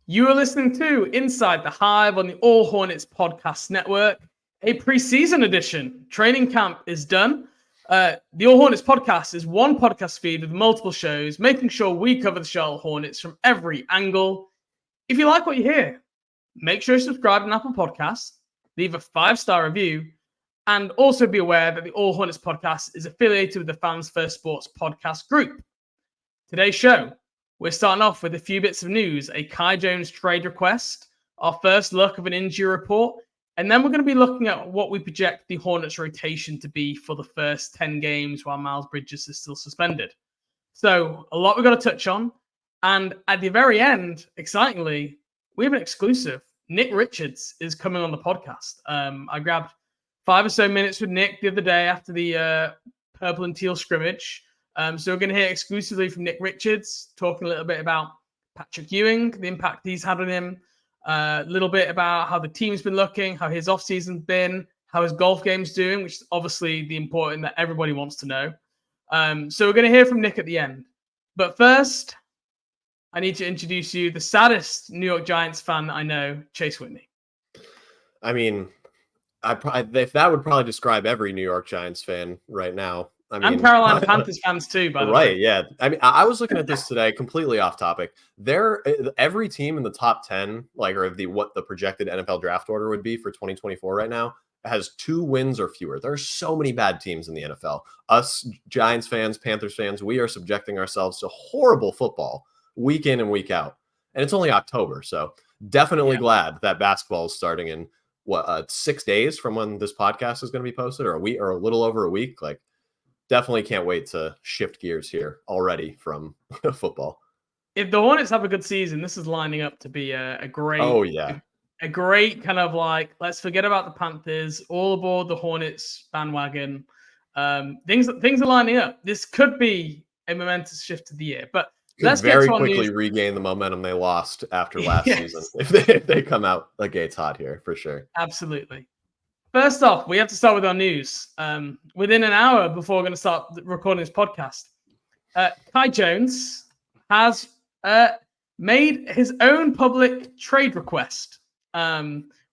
You are listening to Inside the Hive on the All Hornets podcast network, a preseason edition. Training camp is done. The All Hornets podcast is one podcast feed with multiple shows, making sure we cover the Charlotte Hornets from every angle. If you like what you hear, make sure you subscribe to Apple Podcasts, leave a 5-star review, and also be aware that the All Hornets podcast is affiliated with the Fans First Sports podcast group. Today's show, we're starting off with a few bits of news, a Kai Jones trade request, our first look of an injury report, and then we're going to be looking at what we project the Hornets rotation to be for the first 10 games while Miles Bridges is still suspended. So a lot we've got to touch on. And at the very end, excitingly, we have an exclusive. Nick Richards is coming on the podcast. I grabbed 5 or so minutes with Nick the other day after the purple and teal scrimmage. So we're going to hear exclusively from Nick Richards, talking a little bit about Patrick Ewing, the impact he's had on him, a little bit about how the team's been looking, how his offseason's been, how his golf game's doing, which is obviously the important that everybody wants to know. So we're going to hear from Nick at the end. But first, I need to introduce you the saddest New York Giants fan I know, Chase Whitney. I mean, if that would probably describe every New York Giants fan right now. And Carolina Panthers fans too, by the way. Right, yeah. I mean, I was looking at this today, completely off topic. Every team in the top 10, or what the projected NFL draft order would be for 2024 right now, has 2 wins or fewer. There are so many bad teams in the NFL. Us Giants fans, Panthers fans, we are subjecting ourselves to horrible football week in and week out. And it's only October, so definitely glad that basketball is starting in 6 days from when this podcast is going to be posted, or a little over a week. Definitely can't wait to shift gears here already from football. If the Hornets have a good season, this is lining up to be a great, a great kind of let's forget about the Panthers, all aboard the Hornets bandwagon. Things are lining up. This could be a momentous shift of the year, but let's very quickly regain the momentum they lost after last season if they come out the gates hot here for sure. Absolutely. First off, we have to start with our news. Within an hour before we're going to start recording this podcast, Kai Jones has made his own public trade request,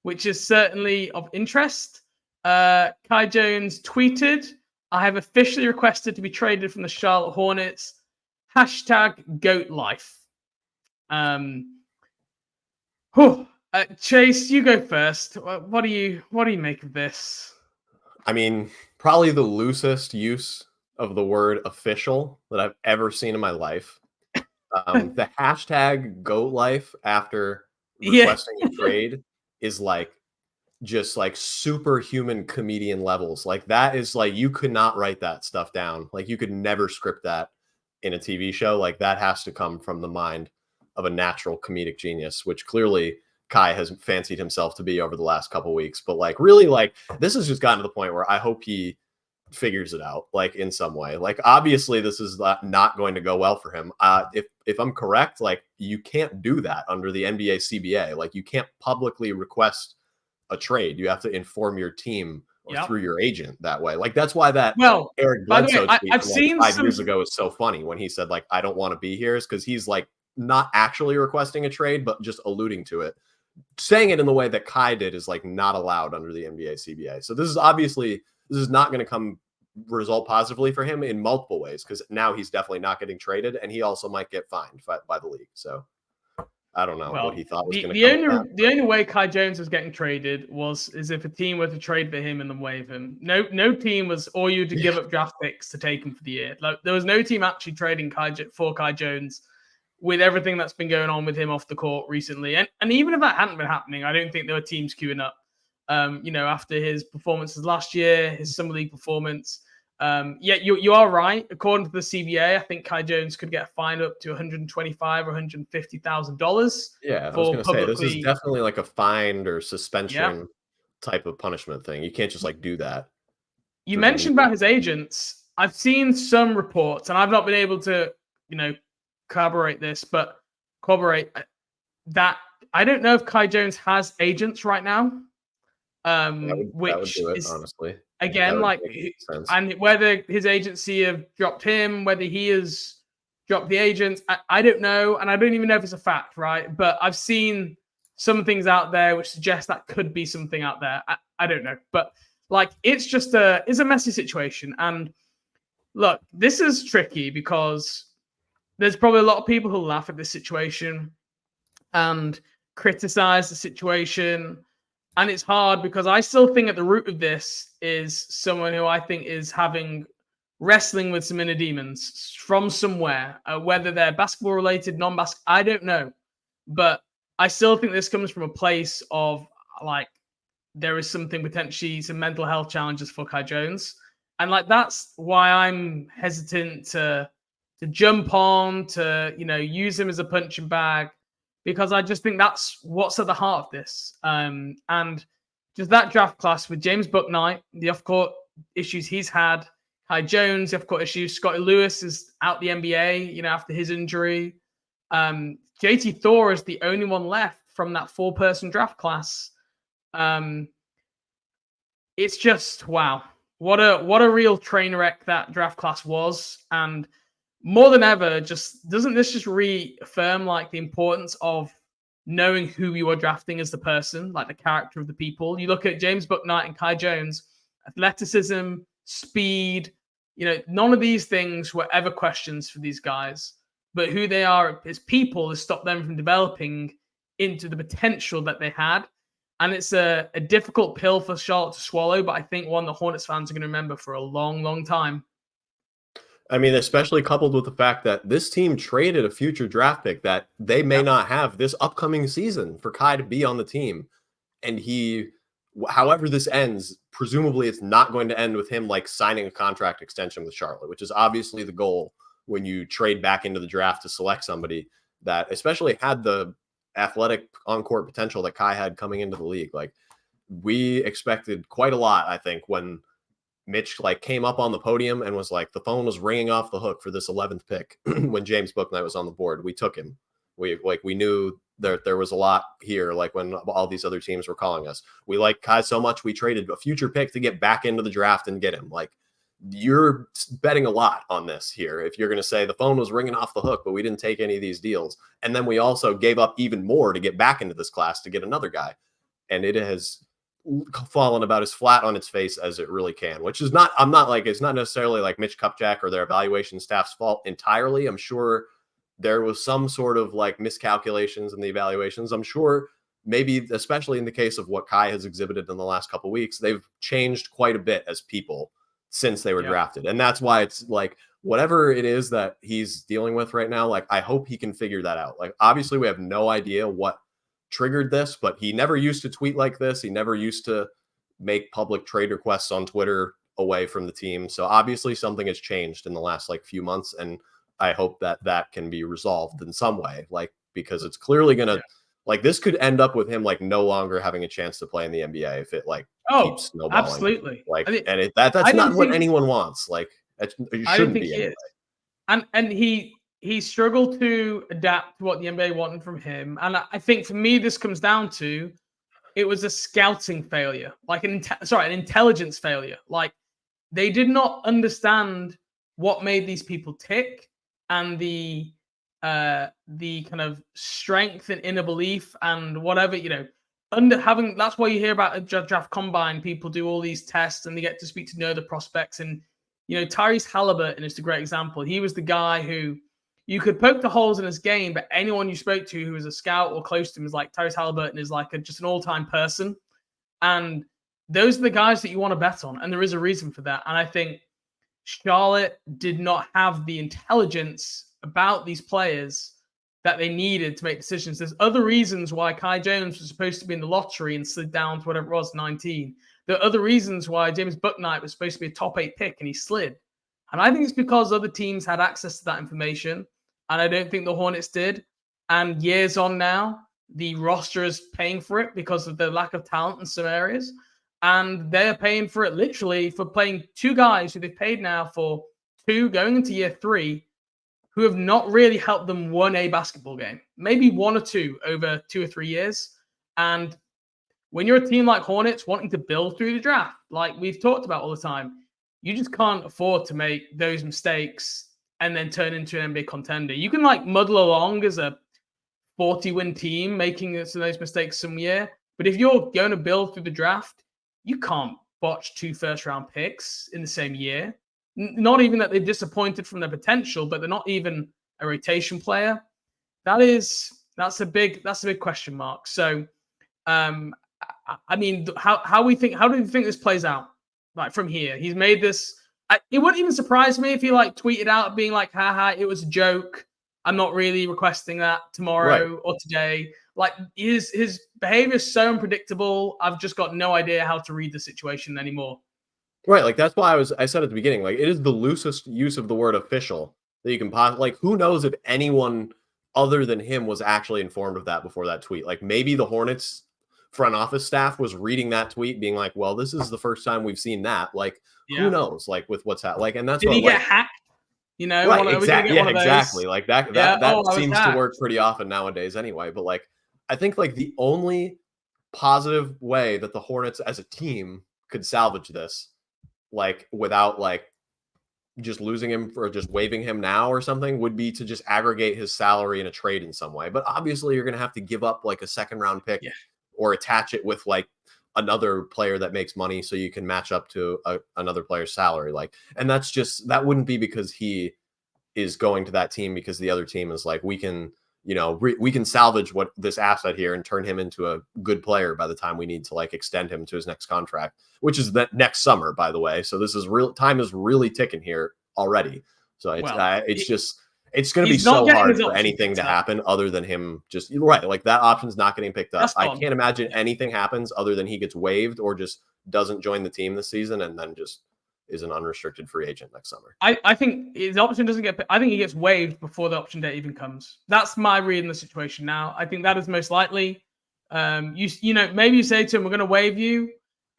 which is certainly of interest. Kai Jones tweeted, "I have officially requested to be traded from the Charlotte Hornets. #GoatLife." Chase, you go first. What do you make of this? I mean, probably the loosest use of the word official that I've ever seen in my life. The #GoatLife after requesting a trade is just superhuman comedian levels. That is you could not write that stuff down. You could never script that in a TV show. That has to come from the mind of a natural comedic genius, which clearly Kai has fancied himself to be over the last couple weeks. But really this has just gotten to the point where I hope he figures it out in some way. Obviously this is not going to go well for him. If I'm correct, you can't do that under the NBA CBA. You can't publicly request a trade. You have to inform your team or through your agent that way. That's why that Eric Bledsoe tweet I've seen 5 years ago is so funny when he said I don't want to be here, is because he's not actually requesting a trade, but just alluding to it. Saying it in the way that Kai did is not allowed under the NBA CBA. So this is not going to result positively for him in multiple ways, because now he's definitely not getting traded, and he also might get fined by the league. So I don't know what he thought was going to come. The only way Kai Jones was getting traded is if a team were to trade for him and then waive him. No team was or you to give up draft picks to take him for the year. There was no team actually trading for Kai Jones, with everything that's been going on with him off the court recently. And even if that hadn't been happening, I don't think there were teams queuing up. After his performances last year, his summer league performance. You are right. According to the CBA, I think Kai Jones could get fined up to $125,000 or $150,000. Yeah, I was going to say, this is definitely a fine or suspension type of punishment thing. You can't just do that. You mentioned about his agents. I've seen some reports, and I've not been able to, corroborate that I don't know if Kai Jones has agents right now. That would do it, honestly. Again, and whether his agency have dropped him, whether he is drop the agents. I don't know, and I don't even know if it's a fact, right? But I've seen some things out there which suggest that could be something out there. I don't know, but like it's a messy situation. And look, this is tricky because there's probably a lot of people who laugh at this situation and criticize the situation. And it's hard because I still think at the root of this is someone who I think is wrestling with some inner demons from somewhere, whether they're basketball related, non-basketball, I don't know. But I still think this comes from a place of like, there is something potentially some mental health challenges for Kai Jones. And like, that's why I'm hesitant to jump on, to, use him as a punching bag, because I just think that's what's at the heart of this. And just that draft class with James Bouknight, the off-court issues he's had, Kai Jones, the off-court issues, Scotty Lewis is out the NBA, after his injury. JT Thor is the only one left from that 4-person draft class. It's just, wow. What a real train wreck that draft class was. And more than ever, doesn't this just reaffirm like the importance of knowing who you are drafting as the person, like the character of the people? You look at James Bouknight and Kai Jones, athleticism, speed, none of these things were ever questions for these guys, but who they are as people has stopped them from developing into the potential that they had. And it's a difficult pill for Charlotte to swallow, but I think one the Hornets fans are going to remember for a long, long time. I mean, especially coupled with the fact that this team traded a future draft pick that they may not have this upcoming season for Kai to be on the team. And however this ends, presumably it's not going to end with him like signing a contract extension with Charlotte, which is obviously the goal when you trade back into the draft to select somebody that especially had the athletic on-court potential that Kai had coming into the league. Like, we expected quite a lot, I think, when Mitch like came up on the podium and was like, the phone was ringing off the hook for this 11th pick. When James Bouknight was on the board, we took him. We knew there was a lot here. Like when all these other teams were calling us, we like Kai so much, we traded a future pick to get back into the draft and get him. Like, you're betting a lot on this here if you're going to say the phone was ringing off the hook, but we didn't take any of these deals. And then we also gave up even more to get back into this class to get another guy. And it has fallen about as flat on its face as it really can, which is not, it's not necessarily like Mitch Kupchak or their evaluation staff's fault entirely. I'm sure there was some sort of like miscalculations in the evaluations. I'm sure maybe, especially in the case of what Kai has exhibited in the last couple of weeks, they've changed quite a bit as people since they were drafted. And that's why it's like, whatever it is that he's dealing with right now, like, I hope he can figure that out. Like, obviously we have no idea what triggered this, but he never used to tweet like this. He never used to make public trade requests on Twitter away from the team. So obviously something has changed in the last like few months. And I hope that can be resolved in some way, like, because it's clearly going to, like, this could end up with him like no longer having a chance to play in the NBA if it like keeps snowballing. Absolutely. Like, and that's not what anyone wants. Like, it shouldn't be anyway. And he struggled to adapt to what the NBA wanted from him. And I think for me, this comes down to, it was a scouting failure, like an intelligence failure. Like, they did not understand what made these people tick and the kind of strength and inner belief and whatever, that's why you hear about a draft combine. People do all these tests and they get to speak to know the prospects. And, Tyrese Halliburton is the great example. He was the guy who you could poke the holes in his game, but anyone you spoke to who was a scout or close to him is like, Tyrese Halliburton is like just an all-time person. And those are the guys that you want to bet on. And there is a reason for that. And I think Charlotte did not have the intelligence about these players that they needed to make decisions. There's other reasons why Kai Jones was supposed to be in the lottery and slid down to whatever it was, 19. There are other reasons why James Bouknight was supposed to be a top 8 pick and he slid. And I think it's because other teams had access to that information. And I don't think the Hornets did. And years on now, the roster is paying for it because of the lack of talent in some areas. And they're paying for it literally for playing two guys who they've paid now for 2 going into year 3, who have not really helped them win a basketball game. Maybe 1 or 2 over 2 or 3 years. And when you're a team like Hornets wanting to build through the draft, like we've talked about all the time, you just can't afford to make those mistakes and then turn into an NBA contender. You can like muddle along as a 40-win team, making some of those mistakes some year. But if you're going to build through the draft, you can't botch 2 first-round picks in the same year. Not even that they're disappointed from their potential, but they're not even a rotation player. That's a big question mark. So, I mean, how do you think this plays out? Like from here, he's made this. It wouldn't even surprise me if he like tweeted out being like, haha, it was a joke. I'm not really requesting that tomorrow or today. Like his behavior is so unpredictable. I've just got no idea how to read the situation anymore. Right. Like that's why I said at the beginning, like it is the loosest use of the word official that you can possibly, like, who knows if anyone other than him was actually informed of that before that tweet. Like maybe the Hornets front office staff was reading that tweet being like, well, this is the first time we've seen that. Like, who knows, like with what's happening. Like, and that's did he get hacked? You know, right? Exactly. Yeah, exactly. Like that seems to work pretty often nowadays anyway. But like, I think like the only positive way that the Hornets as a team could salvage this, like without like just losing him or just waiving him now or something, would be to just aggregate his salary in a trade in some way. But obviously you're going to have to give up like a 2nd round pick or attach it with like another player that makes money so you can match up to another player's salary. Like, and that wouldn't be because he is going to that team because the other team is like, we can, you know, we can salvage what this asset here and turn him into a good player by the time we need to like extend him to his next contract, which is that next summer, by the way. So this is time is really ticking here already. So it's going to be so hard for anything to happen other than him just right. Like that option's not getting picked up. I can't imagine anything happens other than he gets waived or just doesn't join the team this season and then just is an unrestricted free agent next summer. I think his option doesn't get. I think he gets waived before the option date even comes. That's my read in the situation now. I think that is most likely. You know, maybe you say to him, "We're going to waive you,"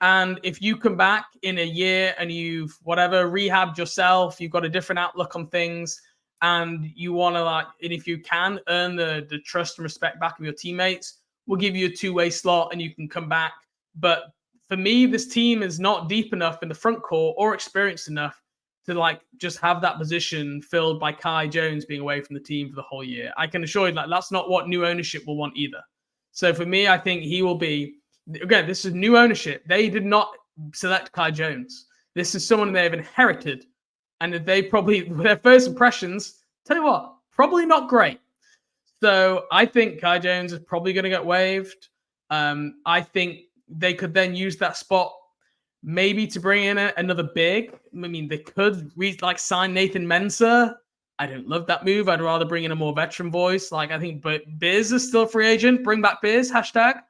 and if you come back in a year and you've rehabbed yourself, you've got a different outlook on things, and you want to and if you can earn the trust and respect back of your teammates, we'll give you a 2-way slot and you can come back. But for me, this team is not deep enough in the front court or experienced enough to just have that position filled by Kai Jones being away from the team for the whole year. I can assure you that that's not what new ownership will want either. So for me, I think he will be, again, this is new ownership. They did not select Kai Jones. This is someone they've inherited. And they probably, their first impressions, tell you what, probably not great. So I think Kai Jones is probably going to get waived. I think they could then use that spot maybe to bring in another big. I mean, they could sign Nathan Mensah. I don't love that move. I'd rather bring in a more veteran voice. I think, but Biz is still a free agent. Bring back Biz, hashtag.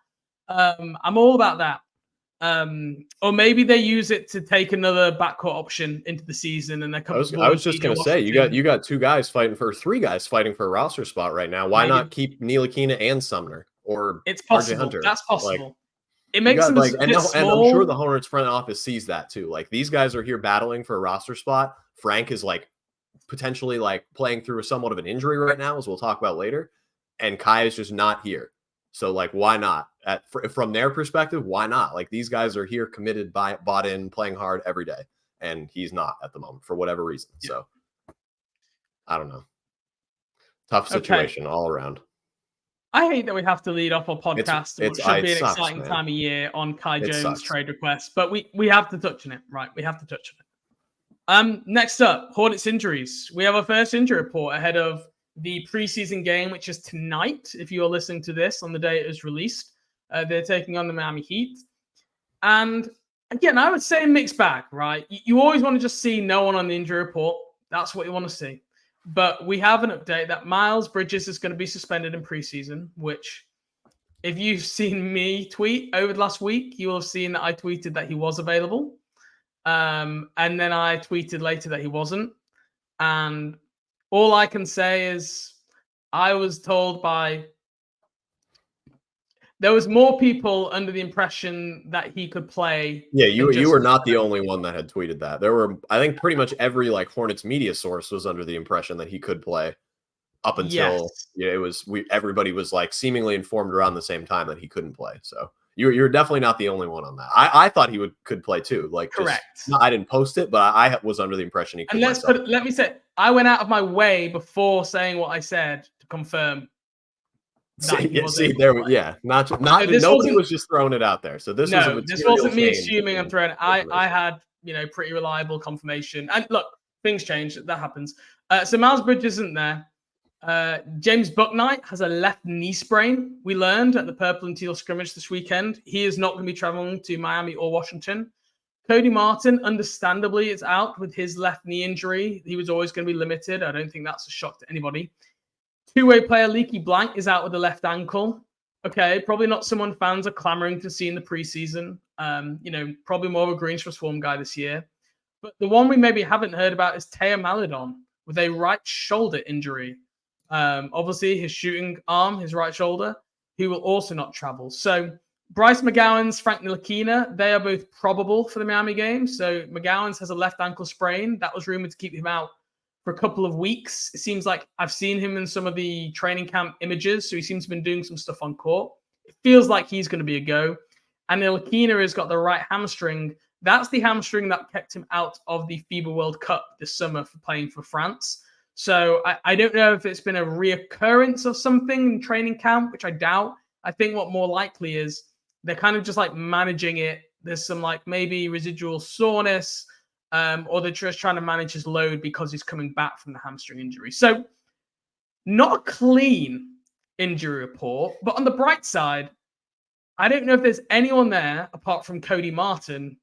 I'm all about that. Or maybe they use it to take another backcourt option into the season. And I was just going to say, you got 3 guys fighting for a roster spot right now. Why not keep Ntilikina and Sumner or it's possible. RJ Hunter? That's possible. It makes them and I'm sure the Hornets front office sees that too. Like these guys are here battling for a roster spot. Frank is potentially playing through somewhat of an injury right now, as we'll talk about later. And Kai is just not here. So why not? From their perspective, why not? These guys are here, committed, bought in, playing hard every day, and he's not at the moment for whatever reason. Yeah. So I don't know. Tough situation all around. I hate that we have to lead off a podcast. It should be an exciting time of year on Kai Jones trade requests, but we have to touch on it, right? We have to touch on it. Next up, Hornets injuries. We have our first injury report ahead of the preseason game, which is tonight. If you are listening to this on the day it is released, they're taking on the Miami Heat. And again, I would say a mixed bag, right? You always want to just see no one on the injury report. That's what you want to see. But we have an update that Miles Bridges is going to be suspended in preseason, which if you've seen me tweet over the last week, you will have seen that I tweeted that he was available. And then I tweeted later that he wasn't. And all I can say is I was told there was more people under the impression that he could play. Yeah, you were not the only one that had tweeted that. There were, I think, pretty much every Hornets media source was under the impression that he could play up until everybody was seemingly informed around the same time that he couldn't play. So You're definitely not the only one on that. I thought he could play too. Like, Correct. I didn't post it, but I was under the impression he could. And let me say, I went out of my way before saying what I said to confirm. Nobody was just throwing it out there. So this wasn't me assuming and throwing it. I had pretty reliable confirmation. And look, things change. That happens. So Miles Bridges isn't there. James Bouknight has a left knee sprain. We learned at the Purple and Teal scrimmage this weekend. He is not going to be traveling to Miami or Washington. Cody Martin, understandably, is out with his left knee injury. He was always going to be limited. I don't think that's a shock to anybody. Two-way player Leaky Blank is out with a left ankle. Okay, probably not someone fans are clamoring to see in the preseason. Probably more of a Greens for Swarm guy this year. But the one we maybe haven't heard about is Teo Maledon with a right shoulder injury. Obviously, his shooting arm, his right shoulder, he will also not travel. So Bryce McGowan's, Frank Ntilikina, they are both probable for the Miami game. So McGowan's has a left ankle sprain. That was rumored to keep him out for a couple of weeks. It seems like I've seen him in some of the training camp images. So he seems to have been doing some stuff on court. It feels like he's going to be a go. And Ntilikina has got the right hamstring. That's the hamstring that kept him out of the FIBA World Cup this summer for playing for France. So I don't know if it's been a reoccurrence of something in training camp, which I doubt. I think what more likely is they're kind of just like managing it. There's some like maybe residual soreness, or they're just trying to manage his load because he's coming back from the hamstring injury. So not a clean injury report, but on the bright side, I don't know if there's anyone there apart from Cody Martin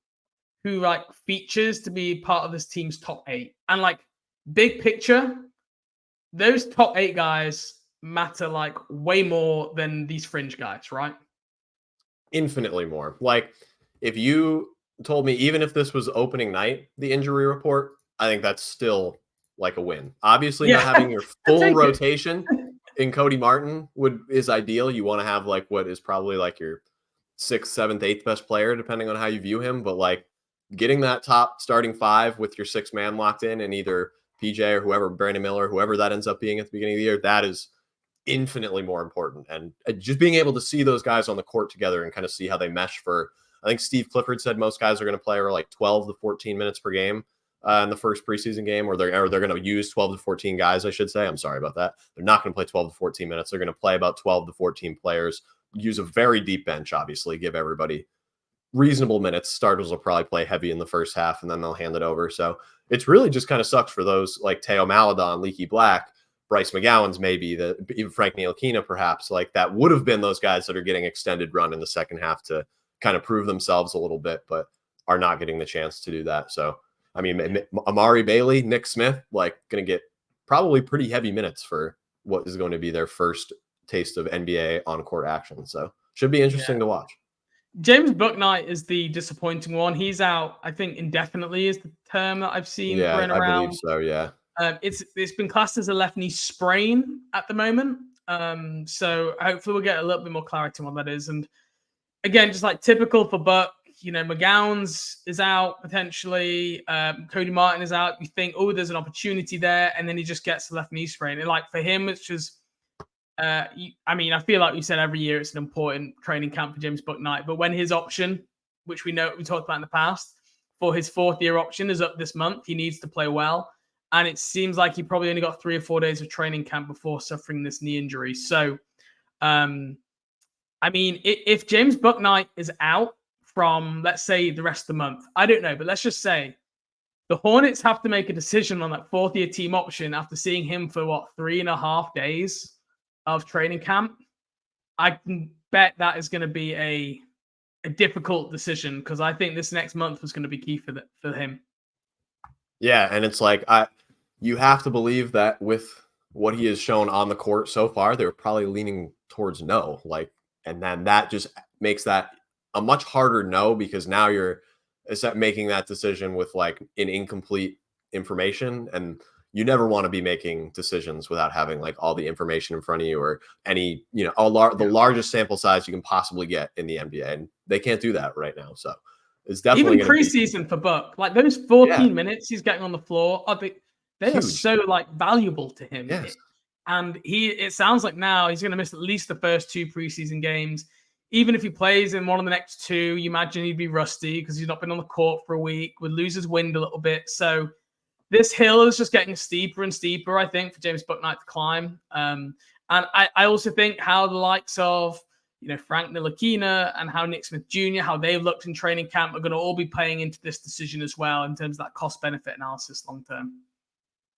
who like features to be part of this team's top 8. And like big picture, those top 8 guys matter like way more than these fringe guys, right? Infinitely more. Like if you told me, even if this was opening night, the injury report, I think that's still like a win. Obviously, not having your full rotation in Cody Martin is ideal. You want to have like what is probably like your 6th, 7th, 8th best player, depending on how you view him. But like getting that top starting 5 with your 6th man locked in, and either PJ or whoever, Brandon Miller, whoever that ends up being at the beginning of the year, that is infinitely more important. And just being able to see those guys on the court together and kind of see how they mesh for, I think Steve Clifford said most guys are going to play over like 12 to 14 minutes per game in the first preseason game, or they're going to use 12 to 14 guys, I should say. I'm sorry about that. They're not going to play 12 to 14 minutes. They're going to play about 12 to 14 players, use a very deep bench, obviously, give everybody reasonable minutes. Starters will probably play heavy in the first half, and then they'll hand it over. So it's really just kind of sucks for those like Teo Maledon, Leaky Black, Bryce McGowan's, maybe even Frank Ntilikina, perhaps, like that would have been those guys that are getting extended run in the second half to kind of prove themselves a little bit, but are not getting the chance to do that. So, I mean, Amari Bailey, Nick Smith, like going to get probably pretty heavy minutes for what is going to be their first taste of NBA on-court action. So should be interesting to watch. James Bouknight is the disappointing one. He's out, I think, indefinitely is the term that I've seen thrown around. I believe so, yeah. It's been classed as a left knee sprain at the moment. So hopefully we'll get a little bit more clarity on what that is. And again, just like typical for Buck, McGowan's is out potentially. Cody Martin is out. You think, oh, there's an opportunity there. And then he just gets the left knee sprain. And like for him, it's just, I feel like we said every year it's an important training camp for James Bouknight. But when his option, which we talked about in the past, for his 4th year option is up this month, he needs to play well. And it seems like he probably only got 3 or 4 days of training camp before suffering this knee injury. So, if James Bouknight is out from, let's say, the rest of the month, I don't know, but let's just say the Hornets have to make a decision on that 4th year team option after seeing him for 3.5 days of training camp. I can bet that is going to be a difficult decision, because I think this next month was going to be key for him. Yeah, and it's like you have to believe that with what he has shown on the court so far, they're probably leaning towards no. And then that just makes that a much harder no, because now you're making that decision with like an incomplete information, and you never want to be making decisions without having like all the information in front of you, or any, the largest sample size you can possibly get in the NBA, and they can't do that right now. So it's definitely even preseason for Buck, like those 14 minutes he's getting on the floor, they are so like valuable to him. Yes. And it sounds like now he's going to miss at least the first 2 preseason games. even if he plays in one of the next two, you imagine he'd be rusty because he's not been on the court for a week, would lose his wind a little bit. So this hill is just getting steeper and steeper, I think, for James Bouknight to climb. And I also think how the likes of, Frank Ntilikina and how Nick Smith Jr., how they've looked in training camp are going to all be playing into this decision as well in terms of that cost-benefit analysis long term.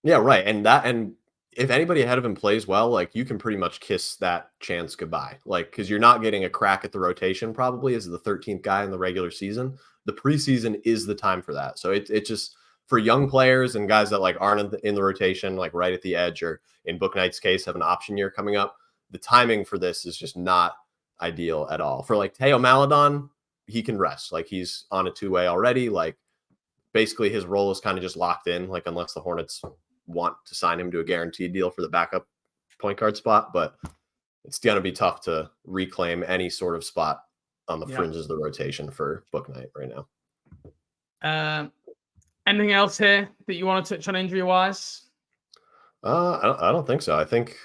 Yeah, right. And if anybody ahead of him plays well, like, you can pretty much kiss that chance goodbye. Like, because you're not getting a crack at the rotation probably as the 13th guy in the regular season. The preseason is the time for that. So it just, for young players and guys that like aren't in the rotation, like right at the edge, or in Bouknight's case, have an option year coming up, the timing for this is just not ideal at all. For like Teo Maledon, he can rest. Like, he's on a two-way already. Like, basically his role is kind of just locked in, like, unless the Hornets want to sign him to a guaranteed deal for the backup point guard spot. But it's going to be tough to reclaim any sort of spot on the fringes of the rotation for Bouknight right now. Anything else here that you want to touch on injury-wise? I don't think so. I think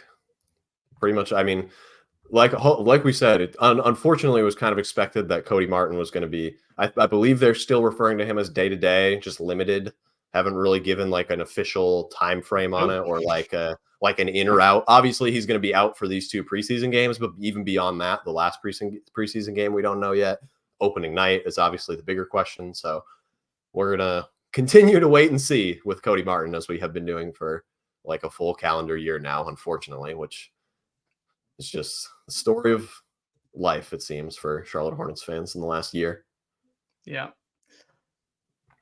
pretty much, I mean, like we said, unfortunately, it was kind of expected that Cody Martin was going to be, I believe they're still referring to him as day-to-day, just limited. Haven't really given like an official time frame on it, or like an in or out. Obviously, he's going to be out for these two preseason games, but even beyond that, the last preseason game, we don't know yet. Opening night is obviously the bigger question. So we're going to continue to wait and see with Cody Martin, as we have been doing for like a full calendar year now, unfortunately, which is just the story of life, it seems, for Charlotte Hornets fans in the last year. Yeah.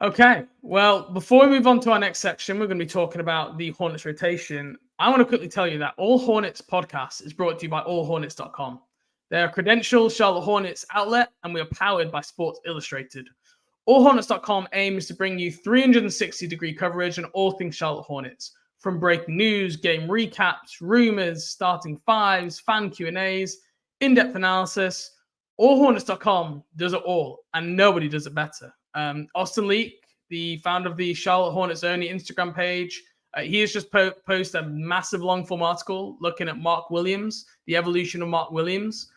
Okay. Well, before we move on to our next section, we're going to be talking about the Hornets rotation. I want to quickly tell you that All Hornets podcast is brought to you by allhornets.com. They're a credentialed Charlotte Hornets outlet, and we are powered by Sports Illustrated. Allhornets.com aims to bring you 360-degree coverage on all things Charlotte Hornets, from breaking news, game recaps, rumors, starting fives, fan Q&As, in-depth analysis. Allhornets.com does it all, and nobody does it better. Austin Leak, the founder of the Charlotte Hornets only Instagram page, he has just posted a massive long-form article looking at Mark Williams, the evolution of Mark Williams.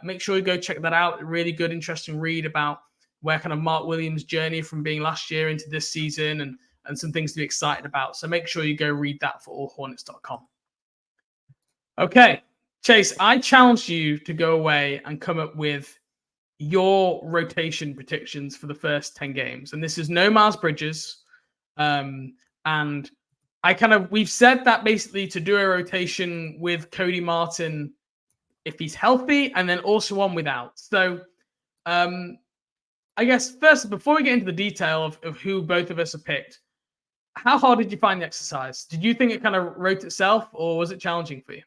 Make sure you go check that out. A really good, interesting read about where kind of Mark Williams' journey from being last year into this season, and some things to be excited about. So make sure you go read that for allhornets.com. Okay, Chase, I challenged you to go away and come up with your rotation predictions for the first 10 games. And this is no Miles Bridges. And we've said that basically to do a rotation with Cody Martin if he's healthy, and then also one without. So I guess first, before we get into the detail of who both of us have picked, how hard did you find the exercise? Did you think it kind of wrote itself, or was it challenging for you?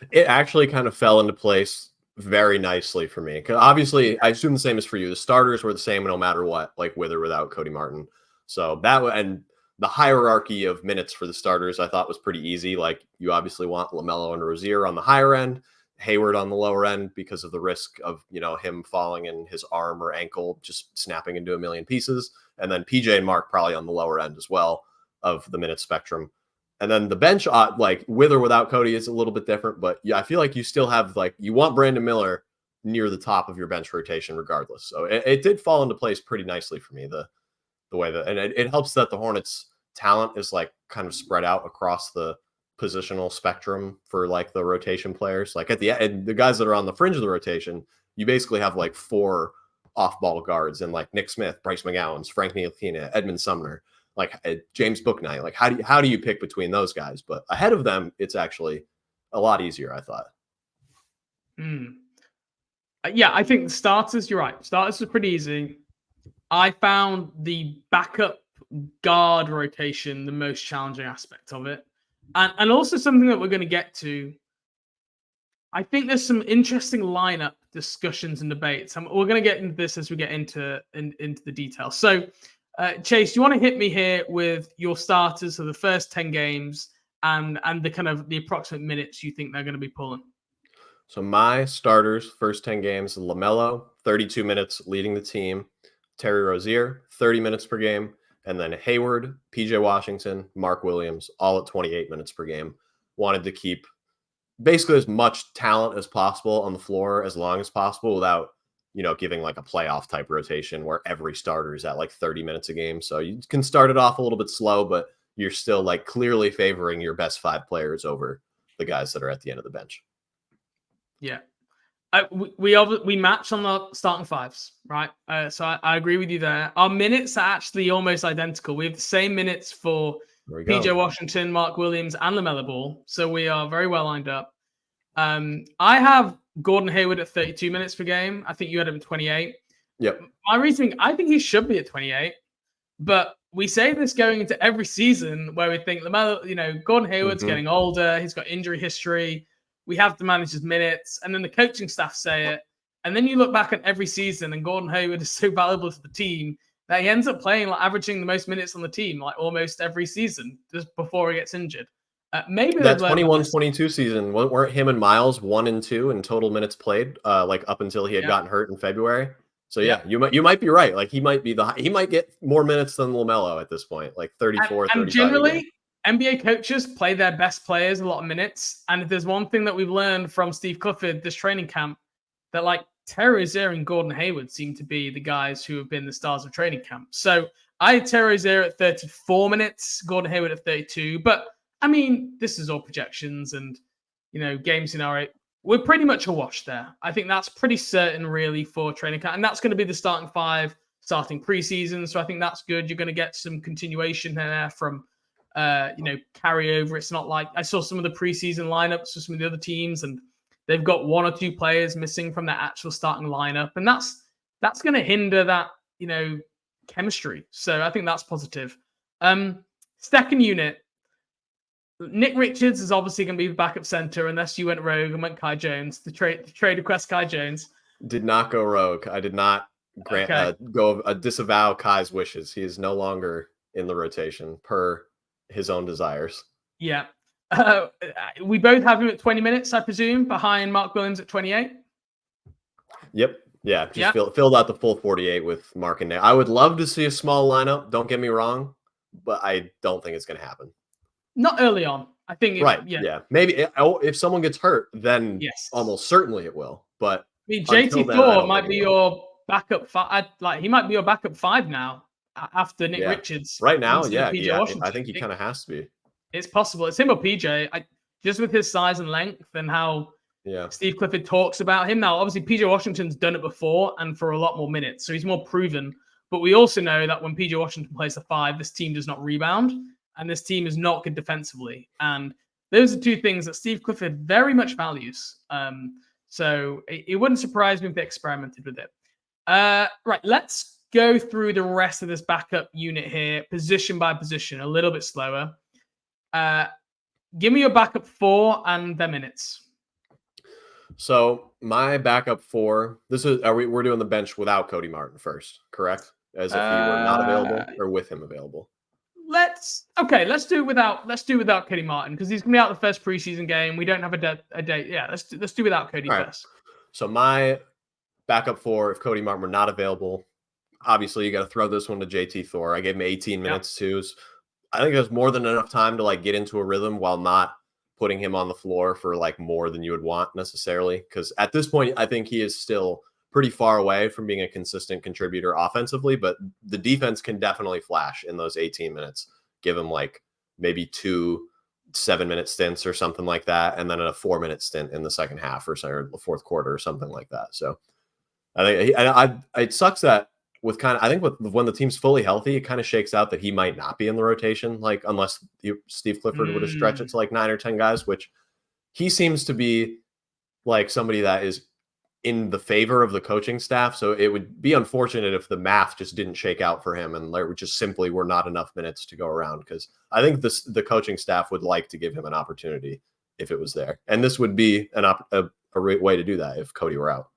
It actually kind of fell into place very nicely for me, because obviously I assume the same as for you. The starters were the same no matter what, like with or without Cody Martin. So and the hierarchy of minutes for the starters I thought was pretty easy. Like, you obviously want LaMelo and Rozier on the higher end, Hayward on the lower end because of the risk of, him falling and his arm or ankle just snapping into a million pieces, and then PJ and Mark probably on the lower end as well of the minute spectrum. And then the bench, like with or without Cody, is a little bit different. But yeah, I feel like you still have, like, you want Brandon Miller near the top of your bench rotation regardless. So it did fall into place pretty nicely for me, the way that, and it helps that the Hornets talent is like kind of spread out across the positional spectrum for like the rotation players. Like at the end, the guys that are on the fringe of the rotation, you basically have like 4 off-ball guards, and like Nick Smith, Bryce McGowan, Frank Ntilikina, Edmund Sumner, like James Bouknight. Like, how do you pick between those guys? But ahead of them, it's actually a lot easier, I thought. Yeah, I think the starters, you're right. Starters are pretty easy. I found the backup guard rotation the most challenging aspect of it. And also something that we're going to get to. I think there's some interesting lineup discussions and debates. And we're going to get into this as we get into the details. So, Chase, you want to hit me here with your starters of the first 10 games and the kind of the approximate minutes you think they're going to be pulling? So my starters, first 10 games, LaMelo, 32 minutes leading the team. Terry Rozier, 30 minutes per game. And then Hayward, PJ Washington, Mark Williams, all at 28 minutes per game. Wanted to keep basically as much talent as possible on the floor as long as possible without, giving like a playoff type rotation where every starter is at like 30 minutes a game. So you can start it off a little bit slow, but you're still like clearly favoring your best 5 players over the guys that are at the end of the bench. Yeah. We match on the starting fives, right? So I agree with you there. Our minutes are actually almost identical. We have the same minutes for PJ Washington, Mark Williams, and LaMelo Ball. So we are very well lined up. I have Gordon Hayward at 32 minutes per game. I think you had him at 28. Yep. My reasoning, I think he should be at 28. But we say this going into every season where we think LaMelo, Gordon Hayward's getting older. He's got injury history. We have to manage his minutes, and then the coaching staff say it. And then you look back at every season, and Gordon Hayward is so valuable to the team that he ends up playing, like averaging the most minutes on the team, like almost every season, just before he gets injured. Maybe that 21-22 season, weren't him and Miles 1 and 2 in total minutes played, like up until he had gotten hurt in February. So yeah, you might be right. Like he might get more minutes than LaMelo at this point, like 34, and 35. Generally, NBA coaches play their best players a lot of minutes. And if there's one thing that we've learned from Steve Clifford this training camp, that like Terry Rozier and Gordon Hayward seem to be the guys who have been the stars of training camp. So I had Terry Rozier at 34 minutes, Gordon Hayward at 32. But I mean, this is all projections and, game scenario. We're pretty much a wash there. I think that's pretty certain really for training camp. And that's going to be the starting 5 starting preseason. So I think that's good. You're going to get some continuation there from carryover. It's not like I saw some of the preseason lineups for some of the other teams, and they've got 1 or 2 players missing from their actual starting lineup, and that's going to hinder that chemistry. So I think that's positive. Second unit, Nick Richards is obviously going to be the backup center unless you went rogue and went Kai Jones. The trade request Kai Jones did not go rogue. I did not disavow Kai's wishes. He is no longer in the rotation per his own desires. Yeah. We both have him at 20 minutes, I presume, behind Mark Williams at 28. Yep. Yeah. Filled out the full 48 with Mark and Nick. I would love to see a small lineup. Don't get me wrong, but I don't think it's going to happen. Not early on. I think. Right. Yeah. Maybe if someone gets hurt, then almost certainly it will. But JT Thor might be your backup 5. He might be your backup 5 now after Nick Richards. Right now, I think he kind of has to be. It's possible. It's him or PJ. Just with his size and length and how Steve Clifford talks about him. Now, obviously, PJ Washington's done it before and for a lot more minutes, so he's more proven. But we also know that when PJ Washington plays the 5, this team does not rebound, and this team is not good defensively. And those are 2 things that Steve Clifford very much values. So it wouldn't surprise me if they experimented with it. Right, let's go through the rest of this backup unit here, position by position, a little bit slower. Give me your backup 4 and their minutes. So my backup 4. We're doing the bench without Cody Martin first, correct? As if he were not available or with him available. Let's do it without Cody Martin because he's gonna be out the first preseason game. We don't have a date. Yeah, let's do without Cody first. So my backup 4, if Cody Martin were not available, obviously you got to throw this one to JT Thor. I gave him 18 minutes too. I think there's more than enough time to like get into a rhythm while not putting him on the floor for like more than you would want necessarily. Because at this point, I think he is still pretty far away from being a consistent contributor offensively, but the defense can definitely flash in those 18 minutes. Give him like maybe 2 7-minute stints or something like that, and then a 4-minute stint in the second half or the fourth quarter or something like that. So I think it sucks that when the team's fully healthy, it kind of shakes out that he might not be in the rotation, like unless Steve Clifford would have stretched it to like 9 or 10 guys, which he seems to be like somebody that is in the favor of the coaching staff. So it would be unfortunate if the math just didn't shake out for him and there just simply were not enough minutes to go around. Because I think the coaching staff would like to give him an opportunity if it was there. And this would be a way to do that if Cody were out.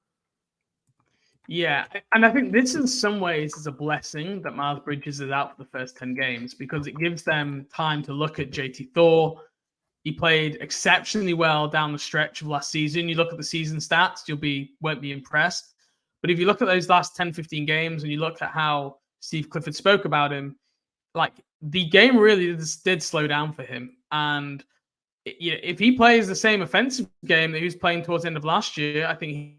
Yeah, and I think this in some ways is a blessing that Miles Bridges is out for the first 10 games because it gives them time to look at JT Thor. He played exceptionally well down the stretch of last season. You look at the season stats, won't be impressed. But if you look at those last 10, 15 games and you look at how Steve Clifford spoke about him, like the game really did slow down for him. And if he plays the same offensive game that he was playing towards the end of last year, I think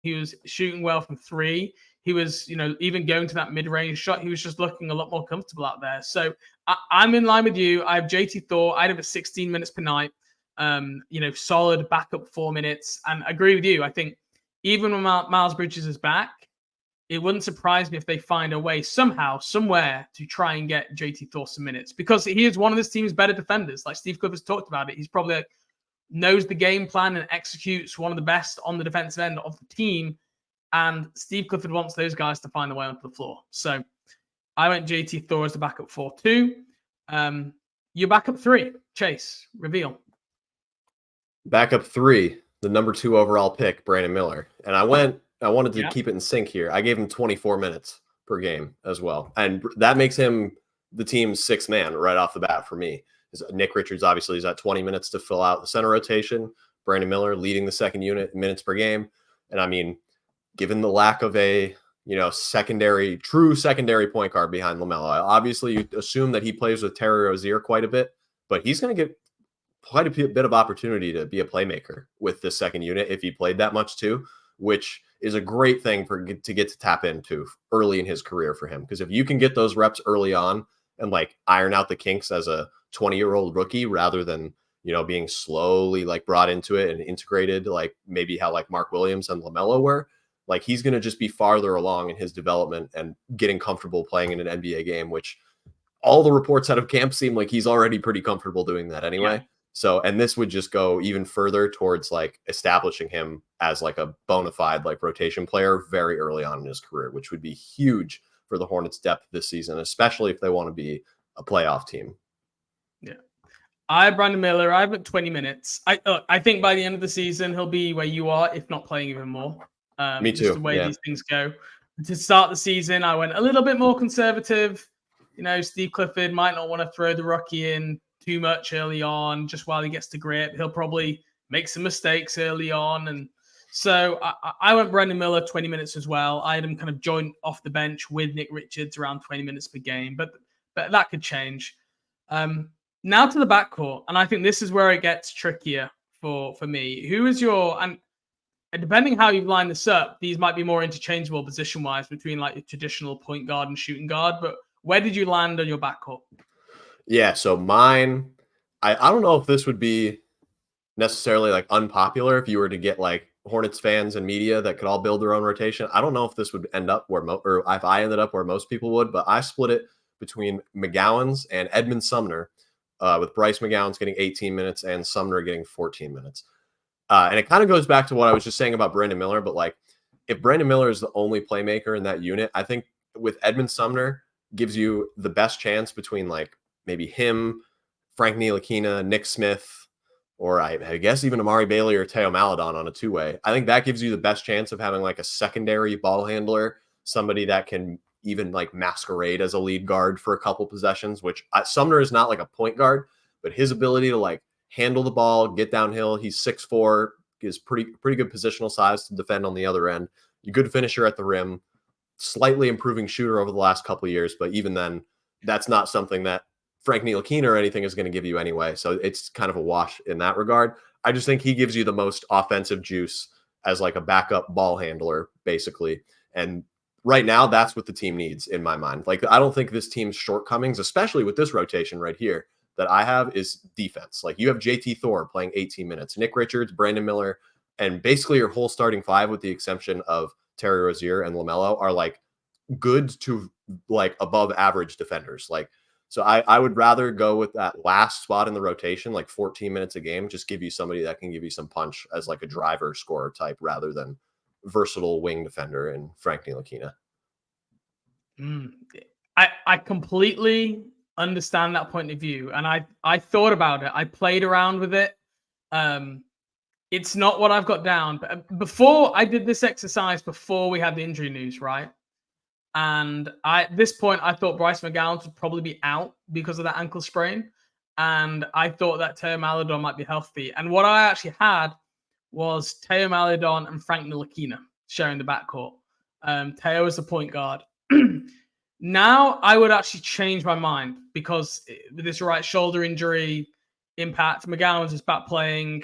he was shooting well from three. He was, even going to that mid-range shot. He was just looking a lot more comfortable out there. So I'm in line with you. I have JT Thor. I'd have it 16 minutes per night. Solid backup 4 minutes. And I agree with you. I think even when Miles Bridges is back, it wouldn't surprise me if they find a way somehow, somewhere to try and get JT Thor some minutes, because he is one of this team's better defenders. Like Steve Clifford's talked about it. He's probably knows the game plan and executes one of the best on the defensive end of the team. And Steve Clifford wants those guys to find their way onto the floor. So I went JT Thor as the backup 4-2. Your backup 3, Chase, reveal. Backup 3, the number 2 overall pick, Brandon Miller. And I wanted to keep it in sync here. I gave him 24 minutes per game as well. And that makes him the team's 6th man right off the bat for me. Nick Richards obviously is at 20 minutes to fill out the center rotation. Brandon Miller leading the second unit minutes per game. And I mean, given the lack of a true secondary point guard behind LaMelo, obviously you assume that he plays with Terry Rozier quite a bit, but he's going to get quite a bit of opportunity to be a playmaker with this second unit if he played that much too, which is a great thing to get to tap into early in his career for him. Because if you can get those reps early on and iron out the kinks as a 20-year-old rookie rather than being slowly brought into it and integrated, maybe how Mark Williams and LaMelo were, he's going to just be farther along in his development and getting comfortable playing in an NBA game, which all the reports out of camp seem like he's already pretty comfortable doing that anyway. Yeah. So, and this would just go even further towards establishing him as a bona fide rotation player very early on in his career, which would be huge for the Hornets' depth this season, especially if they want to be a playoff team. Yeah. I have Brandon Miller. I have at 20 minutes. I think by the end of the season, he'll be where you are, if not playing even more. Me too. Just the way these things go. To start the season, I went a little bit more conservative. Steve Clifford might not want to throw the rookie in too much early on, just while he gets to grip. He'll probably make some mistakes early on. And so I went Brandon Miller 20 minutes as well. I had him kind of joint off the bench with Nick Richards around 20 minutes per game, but that could change. Now to the backcourt, and I think this is where it gets trickier for me. Who is your, and depending how you line this up, these might be more interchangeable position-wise between your traditional point guard and shooting guard, but where did you land on your backcourt? Yeah, so mine, I don't know if this would be necessarily unpopular if you were to get Hornets fans and media that could all build their own rotation. I don't know if this would end up or if I ended up where most people would, but I split it between McGowan's and Edmund Sumner, with Bryce McGowan's getting 18 minutes and Sumner getting 14 minutes. And it kind of goes back to what I was just saying about Brandon Miller, but if Brandon Miller is the only playmaker in that unit, I think with Edmund Sumner gives you the best chance between maybe him, Frank Ntilikina, Nick Smith, or I guess even Amari Bailey or Teo Maledon on a two-way. I think that gives you the best chance of having a secondary ball handler, somebody that can even masquerade as a lead guard for a couple possessions, which Sumner is not a point guard, but his ability to handle the ball, get downhill. He's 6'4", is pretty good positional size to defend on the other end. A good finisher at the rim, slightly improving shooter over the last couple of years, but even then, that's not something that Frank Ntilikina or anything is going to give you anyway. So it's kind of a wash in that regard. I just think he gives you the most offensive juice as a backup ball handler, basically. And right now, that's what the team needs in my mind. I don't think this team's shortcomings, especially with this rotation right here, that I have is defense. You have JT Thor playing 18 minutes, Nick Richards, Brandon Miller, and basically your whole starting five, with the exception of Terry Rozier and LaMelo, are good to above average defenders. So I would rather go with that last spot in the rotation, 14 minutes a game, just give you somebody that can give you some punch as a driver scorer type rather than versatile wing defender and Frank Ntilikina. I completely understand that point of view, and I thought about it. I played around with it. It's not what I've got down, but before I did this exercise, before we had the injury news, right? And at this point, I thought Bryce McGowan would probably be out because of that ankle sprain, and I thought that Teo Maledon might be healthy. And what I actually had was Teo Maledon and Frank Ntilikina sharing the backcourt. Teo is the point guard. Now I would actually change my mind, because with this right shoulder injury, impact. McGowan's is back playing.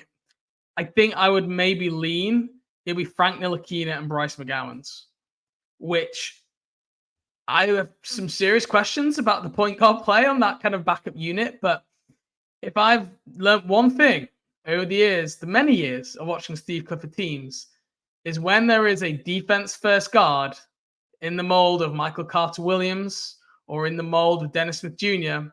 I think I would maybe lean. It'll be Frank Ntilikina and Bryce McGowan's, which I have some serious questions about the point guard play on that kind of backup unit. But if I've learned one thing over the years, the many years of watching Steve Clifford teams, is when there is a defense first guard in the mold of Michael Carter Williams or in the mold of Dennis Smith Jr.,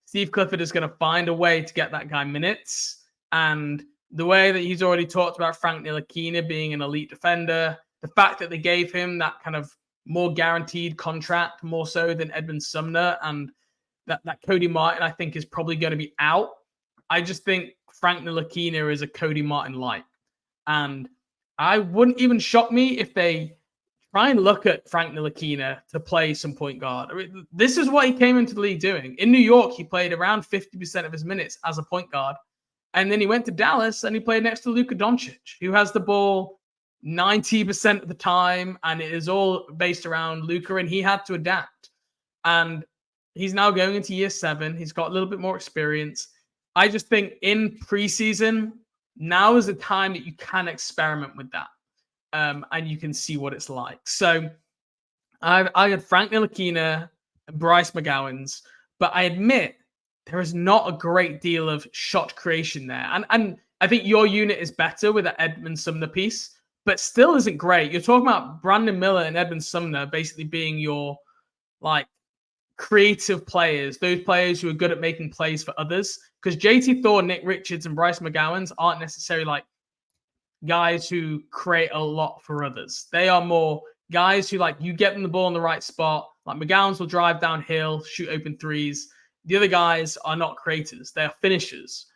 Steve Clifford is going to find a way to get that guy minutes. And the way that he's already talked about Frank Ntilikina being an elite defender, the fact that they gave him that kind of more guaranteed contract, more so than Edmund Sumner, and that Cody Martin, I think, is probably going to be out. I just think Frank Ntilikina is a Cody Martin light. And I wouldn't even shock me if they try and look at Frank Ntilikina to play some point guard. I mean, this is what he came into the league doing. In New York, he played around 50% of his minutes as a point guard. And then he went to Dallas and he played next to Luka Doncic, who has the ball 90% of the time. And it is all based around Luka, and he had to adapt. And he's now going into year 7. He's got a little bit more experience. I just think in preseason, now is the time that you can experiment with that. And you can see what it's like. So I had Frank Ntilikina and Bryce McGowan's, but I admit there is not a great deal of shot creation there. And I think your unit is better with that Edmund Sumner piece, but still isn't great. You're talking about Brandon Miller and Edmund Sumner basically being your like creative players, those players who are good at making plays for others. Because JT Thor, Nick Richards, and Bryce McGowan's aren't necessarily like guys who create a lot for others. They are more guys who, like, you get them the ball in the right spot. Like McGowan's will drive downhill, shoot open threes. The other guys are not creators. They are finishers.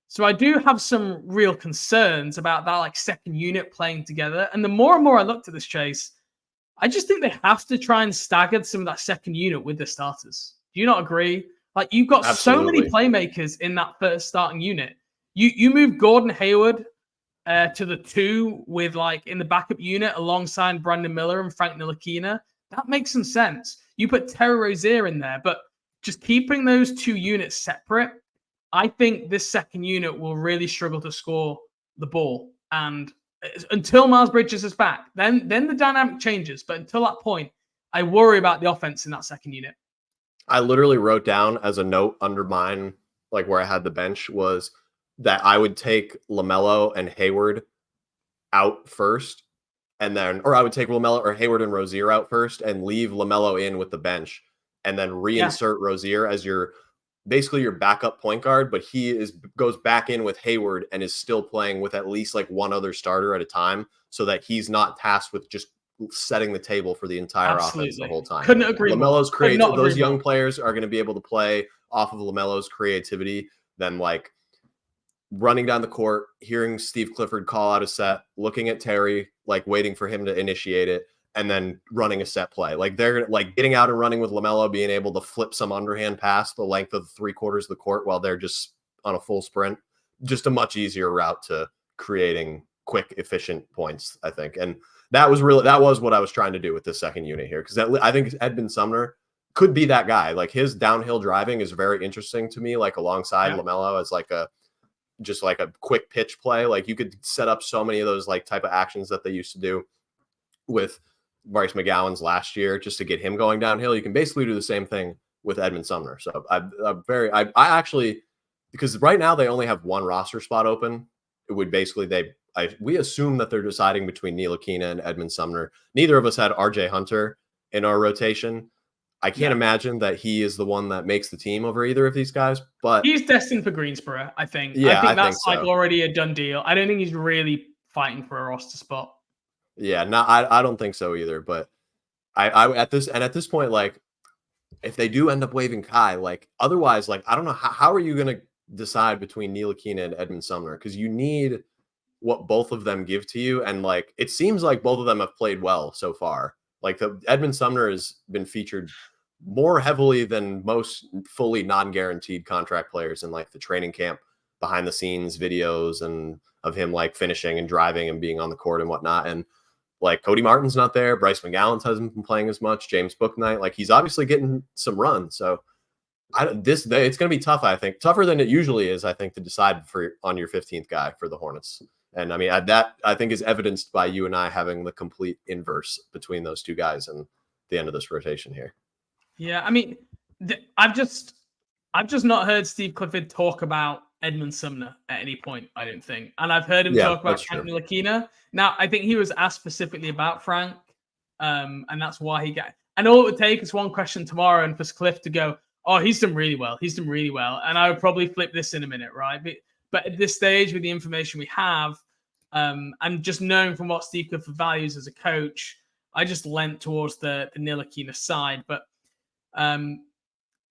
So I do have some real concerns about that like second unit playing together. And the more and more I looked at this, Chase, I just think they have to try and stagger some of that second unit with the starters. Do you not agree? Like, you've got so many playmakers in that first starting unit. You move Gordon Hayward to the 2 with like in the backup unit alongside Brandon Miller and Frank Ntilikina. That makes some sense. You put Terry Rozier in there, but just keeping those 2 units separate, I think this second unit will really struggle to score the ball. And until Miles Bridges is back, then the dynamic changes. But until that point, I worry about the offense in that second unit. I literally wrote down as a note under mine, like where I had the bench, was that I would take LaMelo and Hayward out first, and then, or I would take LaMelo or Hayward and Rozier out first and leave LaMelo in with the bench, and then reinsert Rozier as basically your backup point guard, but he goes back in with Hayward and is still playing with at least like one other starter at a time, so that he's not tasked with just setting the table for the entire offense the whole time. Couldn't agree LaMelo's creative. Those young players are going to be able to play off of LaMelo's creativity than like running down the court, hearing Steve Clifford call out a set, looking at Terry, like waiting for him to initiate it, and then running a set play. Like they're like getting out and running with LaMelo, being able to flip some underhand pass the length of 3/4 of the court while they're just on a full sprint. Just a much easier route to creating quick, efficient points, I think. And that was what I was trying to do with this second unit here. Because I think Edmund Sumner could be that guy. Like his downhill driving is very interesting to me, like alongside LaMelo as like a quick pitch play. Like you could set up so many of those like type of actions that they used to do with Bryce McGowan's last year just to get him going downhill. You can basically do the same thing with Edmund Sumner. So I actually, because right now they only have one roster spot open. It would basically, we assume that they're deciding between Ntilikina and Edmund Sumner. Neither of us had RJ Hunter in our rotation. I can't imagine that he is the one that makes the team over either of these guys, but he's destined for Greensboro, I think. Yeah, I think that's like already a done deal. I don't think he's really fighting for a roster spot. Yeah, no, I don't think so either. But I at this point, like if they do end up waiving Kai, like otherwise, like I don't know how are you gonna decide between Ntilikina and Edmund Sumner, because you need what both of them give to you, and like it seems like both of them have played well so far. Like Edmund Sumner has been featured more heavily than most fully non-guaranteed contract players in like the training camp behind the scenes videos and of him like finishing and driving and being on the court and whatnot. And like Cody Martin's not there. Bryce McGowan hasn't been playing as much. James Bouknight, like he's obviously getting some run. So it's going to be tough. I think tougher than it usually is. I think to decide on your 15th guy for the Hornets. And I mean, that I think is evidenced by you and I having the complete inverse between those two guys and the end of this rotation here. Yeah, I mean, I've just not heard Steve Clifford talk about Edmund Sumner at any point, I don't think. And I've heard him talk about Frank Ntilikina. Now, I think he was asked specifically about Frank, and that's why he got. And all it would take is one question tomorrow and for Cliff to go, oh, he's done really well. He's done really well. And I would probably flip this in a minute, right? But at this stage, with the information we have, and just knowing from what Steve Clifford values as a coach, I just leant towards the Ntilikina side. But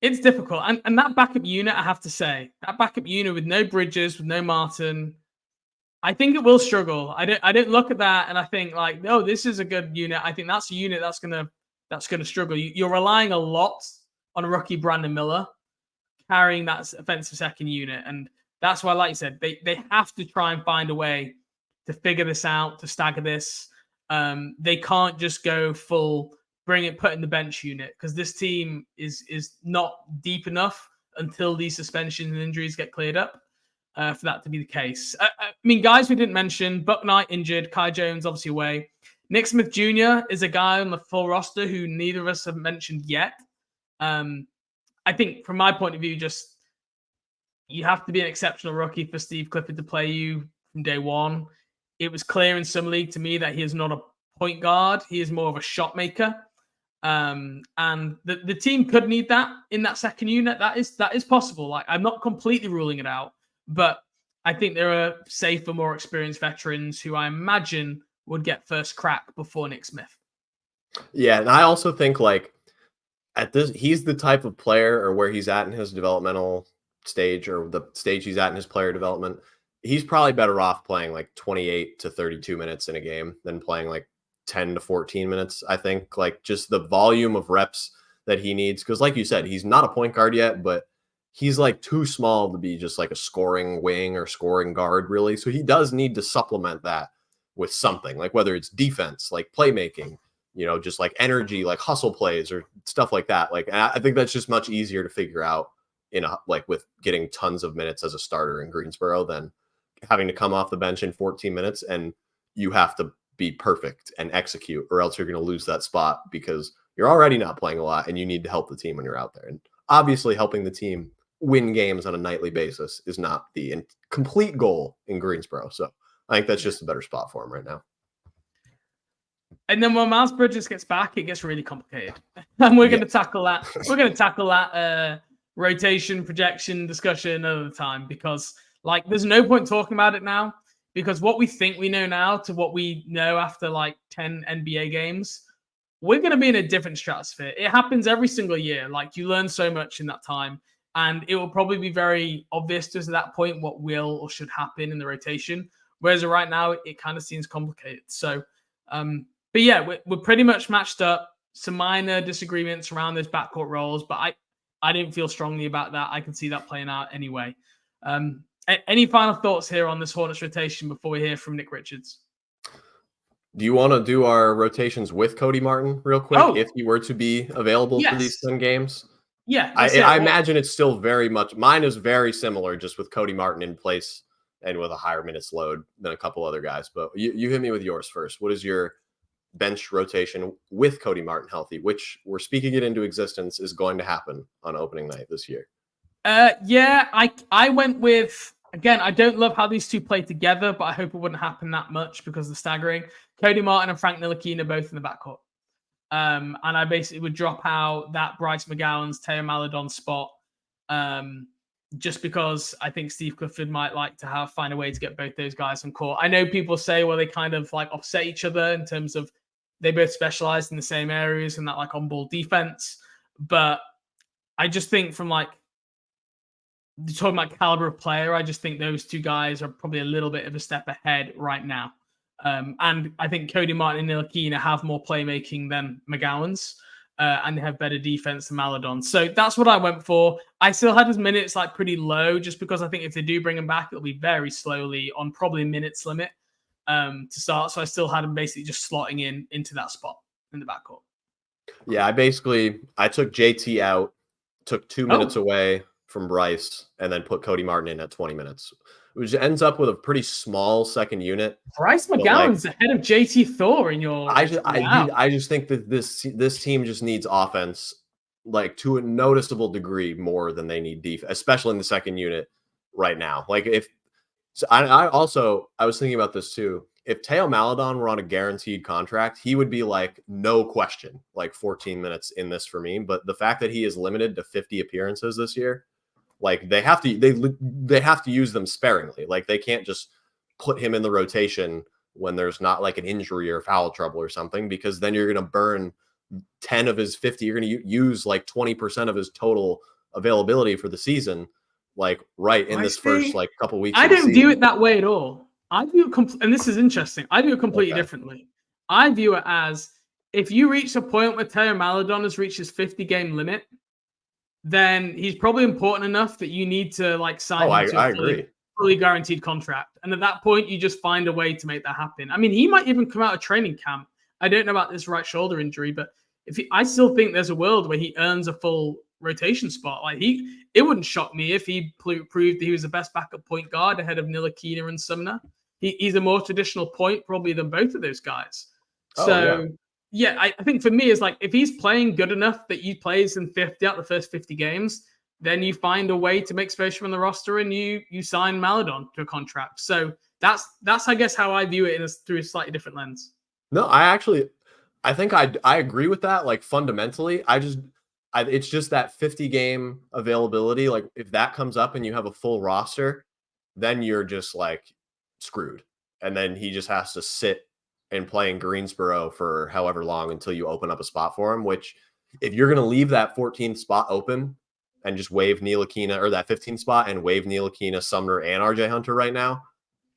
it's difficult. And that backup unit, I have to say, that backup unit with no Bridges, with no Martin, I think it will struggle. I don't look at that and I think like, no, this is a good unit. I think that's a unit that's gonna struggle. You're relying a lot on rookie Brandon Miller carrying that offensive second unit. And that's why, like you said, they have to try and find a way to figure this out, to stagger this. They can't just go full put in the bench unit because this team is not deep enough until these suspensions and injuries get cleared up for that to be the case. I mean, guys we didn't mention, Buck Knight injured, Kai Jones obviously away. Nick Smith Jr. is a guy on the full roster who neither of us have mentioned yet. I think from my point of view, just you have to be an exceptional rookie for Steve Clifford to play you from day one. It was clear in Summer League to me that he is not a point guard. He is more of a shot maker. And the team could need that in that second unit. That is possible. Like, I'm not completely ruling it out, but I think there are safer, more experienced veterans who I imagine would get first crack before Nick Smith. Yeah, and I also think like he's the type of player, or where he's at in his developmental stage, or the stage he's at in his player development, he's probably better off playing like 28 to 32 minutes in a game than playing like 10 to 14 minutes. I think like just the volume of reps that he needs, because like you said, he's not a point guard yet, but he's like too small to be just like a scoring wing or scoring guard really. So he does need to supplement that with something, like whether it's defense, like playmaking, just like energy, like hustle plays or stuff like that. Like, I think that's just much easier to figure out with getting tons of minutes as a starter in Greensboro than having to come off the bench in 14 minutes and you have to be perfect and execute, or else you're going to lose that spot because you're already not playing a lot and you need to help the team when you're out there. And obviously helping the team win games on a nightly basis is not the complete goal in Greensboro. So I think that's just a better spot for him right now. And then when Miles Bridges gets back, it gets really complicated. And we're going to tackle that. We're going to tackle that rotation projection discussion another time, because like there's no point talking about it now, because what we think we know now to what we know after like 10 NBA games, we're going to be in a different stratosphere. It happens every single year. Like, you learn so much in that time, and it will probably be very obvious to us at that point what will or should happen in the rotation. Whereas right now, it kind of seems complicated. So, but yeah, we're pretty much matched up. Some minor disagreements around those backcourt roles, but I didn't feel strongly about that. I can see that playing out anyway. Any final thoughts here on this Hornets rotation before we hear from Nick Richards? Do you want to do our rotations with Cody Martin real quick, if he were to be available for these 10 games? Yeah. I imagine it's still very much, mine is very similar, just with Cody Martin in place and with a higher minutes load than a couple other guys. But you hit me with yours first. What is your bench rotation with Cody Martin healthy, which we're speaking it into existence is going to happen on opening night this year? Yeah, I went with, again, I don't love how these two play together, but I hope it wouldn't happen that much because of the staggering. Cody Martin and Frank Ntilikina both in the backcourt. And I basically would drop out that Bryce McGowan's Teo Maledon spot, just because I think Steve Clifford might like to find a way to get both those guys on court. I know people say, well, they kind of like offset each other in terms of they both specialize in the same areas and that like on-ball defense. But I just think from like, talking about caliber of player, I just think those two guys are probably a little bit of a step ahead right now. And I think Cody Martin and Ntilikina have more playmaking than McGowan's, and they have better defense than Maledon. So that's what I went for. I still had his minutes like pretty low, just because I think if they do bring him back, it'll be very slowly on probably minutes limit to start. So I still had him basically just slotting into that spot in the backcourt. Yeah, I took JT out took 2 minutes away from Bryce, and then put Cody Martin in at 20 minutes, which ends up with a pretty small second unit. Bryce McGowan's ahead of JT Thor in your. I just think that this team just needs offense, like to a noticeable degree more than they need defense, especially in the second unit right now. Like I was thinking about this too. If Teo Maledon were on a guaranteed contract, he would be like, no question, like 14 minutes in this for me. But the fact that he is limited to 50 appearances this year, like they have to use them sparingly. Like they can't just put him in the rotation when there's not like an injury or foul trouble or something, because then you're going to burn 10 of his 50. You're going to use like 20% of his total availability for the season, like this first like couple weeks. I don't view it that way at all. I view it and this is interesting. I view it completely differently. I view it as if you reach a point where Teo Maledon has reached his 50-game limit, then he's probably important enough that you need to like sign him to a fully guaranteed contract. And at that point, you just find a way to make that happen. I mean, he might even come out of training camp. I don't know about this right shoulder injury, but I still think there's a world where he earns a full rotation spot. Like it wouldn't shock me if he proved that he was the best backup point guard ahead of Ntilikina and Sumner. He's a more traditional point probably than both of those guys. I think for me, it's like if he's playing good enough that he plays in 50 out the first 50 games, then you find a way to make space from the roster and you sign Maledon to a contract. So that's I guess how I view it through a slightly different lens. No, I think I agree with that. Like fundamentally, it's just that 50-game availability. Like if that comes up and you have a full roster, then you're just like screwed. And then he just has to sit and play in Greensboro for however long until you open up a spot for him, which if you're going to leave that 14th spot open and just waive Ntilikina, or that 15th spot and waive Ntilikina, Sumner, and RJ Hunter right now,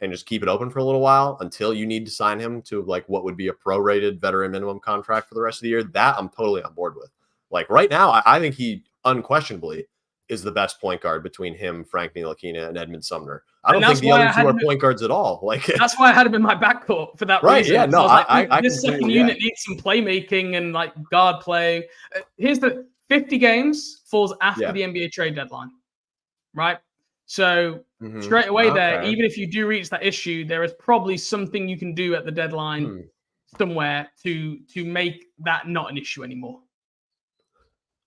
and just keep it open for a little while until you need to sign him to like what would be a prorated veteran minimum contract for the rest of the year, that I'm totally on board with. Like right now, I think he unquestionably is the best point guard between him, Frank Ntilikina, and Edmund Sumner. I don't think the other two are point guards at all. Like that's why I had him in my backcourt for that reason. Yeah, no, this second unit needs some playmaking and like guard play. Here's the 50 games falls after the NBA trade deadline, right? So straight away there, even if you do reach that issue, there is probably something you can do at the deadline somewhere to make that not an issue anymore.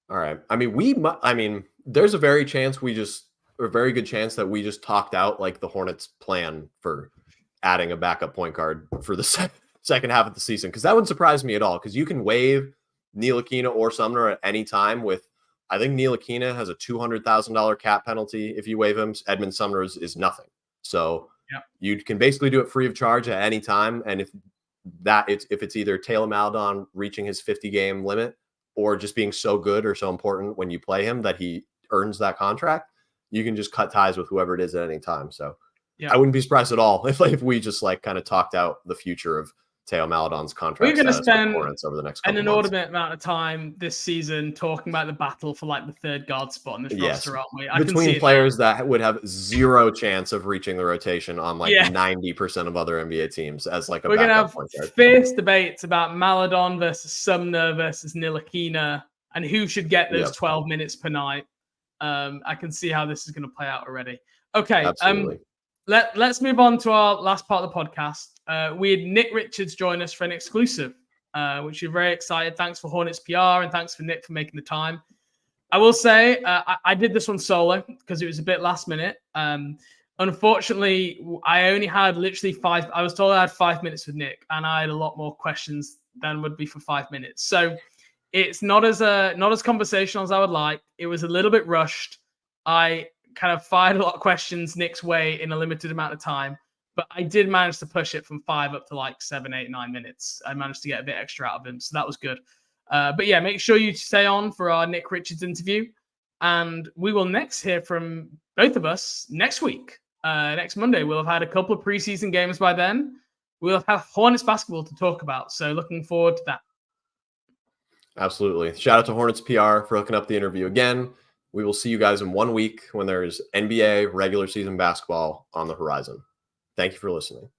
All right. I mean, there's a very good chance that we just talked out like the Hornets' plan for adding a backup point guard for the second half of the season, because that wouldn't surprise me at all, because you can waive Ntilikina or Sumner at any time with, I think Ntilikina has a $200,000 cap penalty if you waive him. Edmund Sumner is nothing. So you can basically do it free of charge at any time. And if it's either Teo Maledon reaching his 50-game limit or just being so good or so important when you play him that he earns that contract, you can just cut ties with whoever it is at any time. So I wouldn't be surprised at all if we just like kind of talked out the future of Teo Maledon's contract. We're going to spend over the next couple an inordinate amount of time this season talking about the battle for like the third guard spot in this roster, aren't we? Between players that would have zero chance of reaching the rotation on like 90% of other NBA teams as like a we're backup going to have fierce debates about Maledon versus Sumner versus Ntilikina and who should get those 12 minutes per night. I can see how this is going to play out already. Okay. Absolutely. Let's move on to our last part of the podcast. We had Nick Richards join us for an exclusive, which we're very excited. Thanks for Hornets PR and thanks for Nick for making the time. I will say I did this one solo because it was a bit last minute. Unfortunately, I only had literally 5. I was told I had 5 minutes with Nick, and I had a lot more questions than would be for 5 minutes. So it's not as conversational as I would like. It was a little bit rushed. I kind of fired a lot of questions Nick's way in a limited amount of time, but I did manage to push it from 5 up to like 7, 8, 9 minutes. I managed to get a bit extra out of him, so that was good. But yeah, make sure you stay on for our Nick Richards interview, and we will next hear from both of us next week. Next Monday, we'll have had a couple of preseason games by then. We'll have Hornets basketball to talk about, so looking forward to that. Absolutely. Shout out to Hornets PR for hooking up the interview again. We will see you guys in 1 week when there's NBA regular season basketball on the horizon. Thank you for listening.